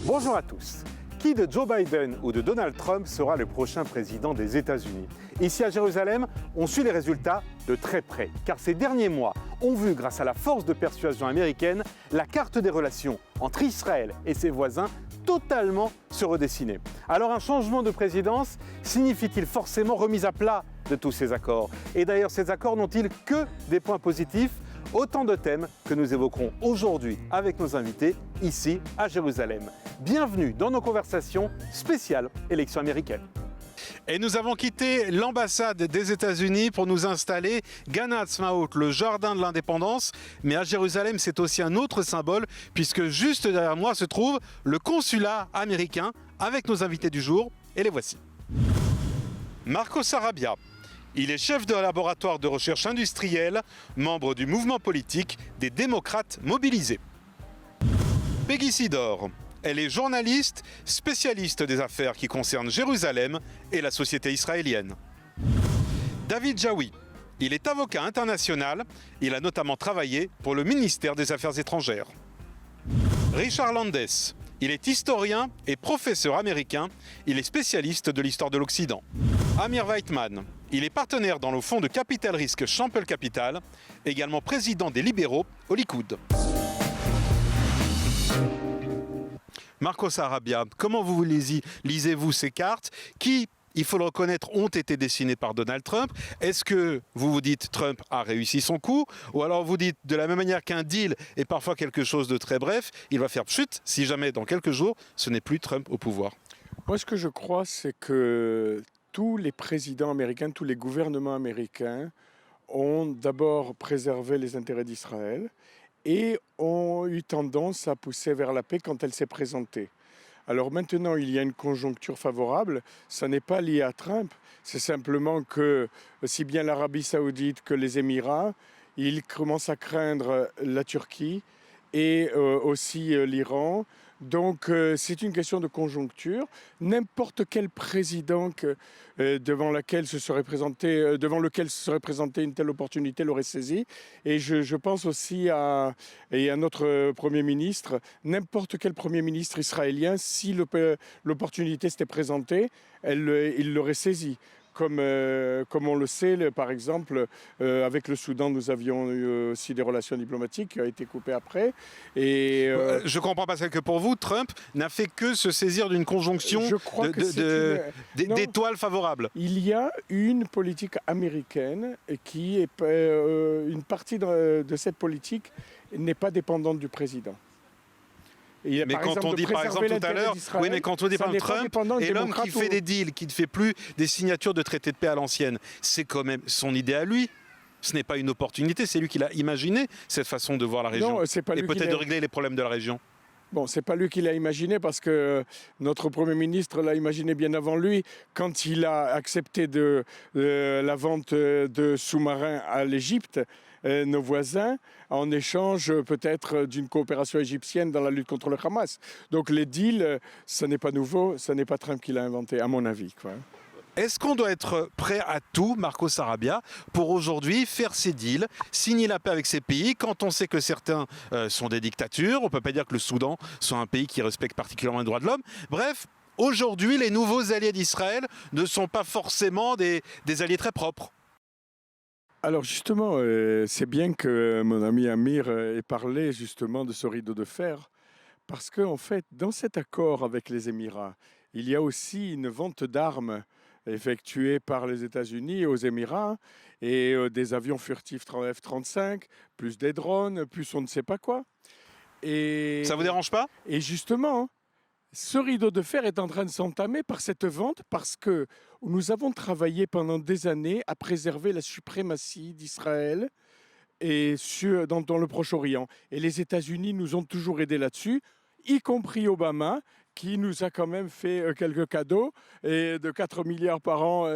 Bonjour à tous. Qui de Joe Biden ou de Donald Trump sera le prochain président des États-Unis? Ici à Jérusalem, on suit les résultats de très près, car ces derniers mois ont vu, grâce à la force de persuasion américaine, la carte des relations entre Israël et ses voisins totalement se redessiner. Alors un changement de présidence signifie-t-il forcément remise à plat de tous ces accords? Et d'ailleurs, ces accords n'ont-ils que des points positifs? Autant de thèmes que nous évoquerons aujourd'hui avec nos invités ici à Jérusalem. Bienvenue dans nos conversations spéciales élections américaines. Et nous avons quitté l'ambassade des États-Unis pour nous installer Gan Ha'atzmaut, le jardin de l'indépendance. Mais à Jérusalem, c'est aussi un autre symbole, puisque juste derrière moi se trouve le consulat américain avec nos invités du jour. Et les voici. Marcos Arabia. Il est chef de laboratoire de recherche industrielle, membre du mouvement politique des démocrates mobilisés. Peggy Sidor. Elle est journaliste, spécialiste des affaires qui concernent Jérusalem et la société israélienne. David Jaoui. Il est avocat international. Il a notamment travaillé pour le ministère des Affaires étrangères. Richard Landes. Il est historien et professeur américain. Il est spécialiste de l'histoire de l'Occident. Amir Weitman. Il est partenaire dans le fonds de capital risque Champel Capital, également président des libéraux au Likoud. Marcos Arabia, comment vous lisez-vous ces cartes qui, il faut le reconnaître, ont été dessinées par Donald Trump? Est-ce que vous dites Trump a réussi son coup? Ou alors vous dites, de la même manière qu'un deal est parfois quelque chose de très bref, il va faire chute si jamais dans quelques jours, ce n'est plus Trump au pouvoir? Moi, ce que je crois, c'est que tous les présidents américains, tous les gouvernements américains ont d'abord préservé les intérêts d'Israël et ont eu tendance à pousser vers la paix quand elle s'est présentée. Alors maintenant, il y a une conjoncture favorable. Ça n'est pas lié à Trump. C'est simplement que, si bien l'Arabie Saoudite que les Émirats, ils commencent à craindre la Turquie et aussi l'Iran. Donc c'est une question de conjoncture. N'importe quel président devant lequel se serait présentée une telle opportunité l'aurait saisie. Et je pense aussi à notre Premier ministre. N'importe quel Premier ministre israélien, si l'opportunité s'était présentée, il l'aurait saisie. Comme on le sait, par exemple, avec le Soudan, nous avions eu aussi des relations diplomatiques qui ont été coupées après. Je comprends parce que pour vous, Trump n'a fait que se saisir d'une conjonction d'étoiles favorables. Il y a une politique américaine qui est une partie de cette politique n'est pas dépendante du président. Mais quand on dit par exemple tout à l'heure, oui, mais quand on dit par exemple Trump est l'homme qui fait des deals, qui ne fait plus des signatures de traités de paix à l'ancienne, c'est quand même son idée à lui. Ce n'est pas une opportunité, c'est lui qui l'a imaginé, cette façon de voir la région. Non, c'est pas lui et peut-être de régler les problèmes de la région. Bon, c'est pas lui qui l'a imaginé parce que notre Premier ministre l'a imaginé bien avant lui quand il a accepté la vente de sous-marins à l'Égypte. Nos voisins, en échange peut-être d'une coopération égyptienne dans la lutte contre le Hamas. Donc les deals, ce n'est pas nouveau, ce n'est pas Trump qui l'a inventé, à mon avis, quoi. Est-ce qu'on doit être prêt à tout, Marcos Arabia, pour aujourd'hui faire ces deals, signer la paix avec ces pays, quand on sait que certains sont des dictatures? On ne peut pas dire que le Soudan soit un pays qui respecte particulièrement les droits de l'homme. Bref, aujourd'hui, les nouveaux alliés d'Israël ne sont pas forcément des alliés très propres. Alors justement, c'est bien que mon ami Amir ait parlé justement de ce rideau de fer, parce qu'en fait, dans cet accord avec les Émirats, il y a aussi une vente d'armes effectuée par les États-Unis aux Émirats, et des avions furtifs F-35, plus des drones, plus on ne sait pas quoi. Et ça vous dérange pas? Et justement, ce rideau de fer est en train de s'entamer par cette vente parce que nous avons travaillé pendant des années à préserver la suprématie d'Israël et dans le Proche-Orient. Et les États-Unis nous ont toujours aidés là-dessus, y compris Obama, qui nous a quand même fait quelques cadeaux et de 4 milliards par an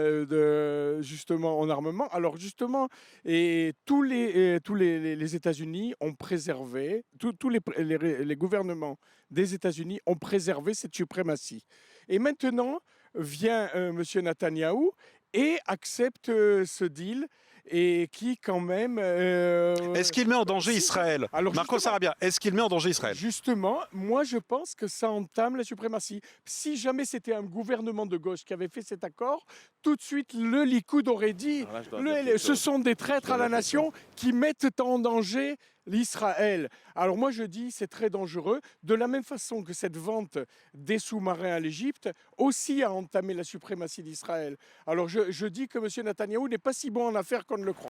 justement en armement. Alors justement, et tous les États-Unis ont préservé, tous les gouvernements des États-Unis ont préservé cette suprématie. Et maintenant vient M. Netanyahou et accepte ce deal. et qui quand même... Est-ce qu'il met en danger si- Israël? Alors, Marco justement- Sarabia, est-ce qu'il met en danger Israël? Justement, moi je pense que ça entame la suprématie. Si jamais c'était un gouvernement de gauche qui avait fait cet accord, tout de suite le Likoud aurait dit Alors là, je dois dire quelque ce chose. sont des traîtres Je dois à la dire quelque nation qui mettent en danger l'Israël. Alors moi je dis c'est très dangereux, de la même façon que cette vente des sous-marins à l'Égypte aussi a entamé la suprématie d'Israël. Alors je dis que M. Netanyahou n'est pas si bon en affaires qu'on ne le croit.